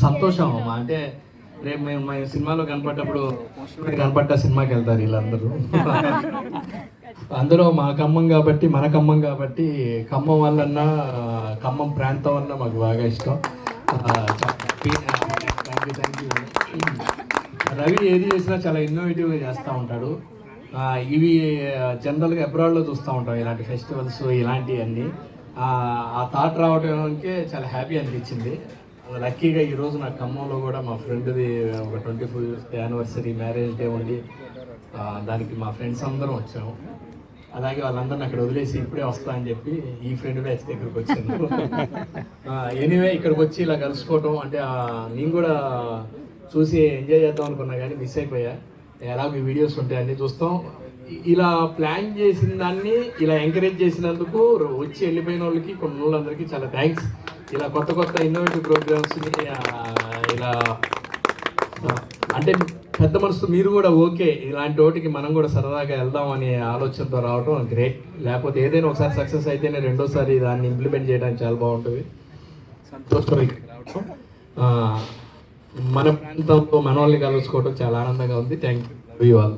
సంతోషం అమ్మా. అంటే రేపు మేము మా సినిమాలో కనపడ్డప్పుడు కనపడ్డ సినిమాకి వెళ్తారు వీళ్ళందరూ. అందులో మా ఖమ్మం కాబట్టి మన ఖమ్మం కాబట్టి ఖమ్మం వల్లన్నా ఖమ్మం ప్రాంతం అన్నా మాకు బాగా ఇష్టం. Thank you. రవి ఏది చేసినా చాలా ఇన్నోవేటివ్గా చేస్తూ ఉంటాడు. ఇవి జనరల్గా అబ్రాడ్లో చూస్తూ ఉంటాం ఇలాంటి ఫెస్టివల్స్ ఇలాంటివన్నీ. ఆ థాట్ రావడానికి చాలా హ్యాపీ అనిపించింది. లక్కీగా ఈరోజు నా ఖమ్మంలో కూడా మా ఫ్రెండ్ది ఒక 24th యానివర్సరీ మ్యారేజ్ డే ఉండి దానికి మా ఫ్రెండ్స్ అందరం వచ్చాము. అలాగే వాళ్ళందరిని అక్కడ వదిలేసి ఇప్పుడే వస్తా అని చెప్పి ఈ ఫ్రెండ్ బ్యాచ్ దగ్గరకు వచ్చాను. ఎనీవే ఇక్కడికి వచ్చి ఇలా కలుసుకోవటం అంటే నేను కూడా చూసి ఎంజాయ్ చేద్దాం అనుకున్నా కానీ మిస్ అయిపోయా. ఎలా మీ వీడియోస్ ఉంటాయి అన్నీ చూస్తాం. ఇలా ప్లాన్ చేసిన దాన్ని ఇలా ఎంకరేజ్ చేసినందుకు వచ్చి వెళ్ళిపోయిన వాళ్ళకి కొన్ని వాళ్ళందరికీ చాలా థ్యాంక్స్. ఇలా కొత్త కొత్త ఇన్నోవేటివ్ ప్రోగ్రామ్స్ని ఇలా అంటే పెద్ద మనసు మీరు కూడా ఓకే ఇలాంటి వాటికి మనం కూడా సరదాగా వెళ్దాం అనే ఆలోచనతో రావడం గ్రేట్. లేకపోతే ఏదైనా ఒకసారి సక్సెస్ అయితేనే రెండోసారి దాన్ని ఇంప్లిమెంట్ చేయడానికి చాలా బాగుంటుంది. మన ప్రాంతంలో మన వాళ్ళని కలుసుకోవడం చాలా ఆనందంగా ఉంది. Thank you all.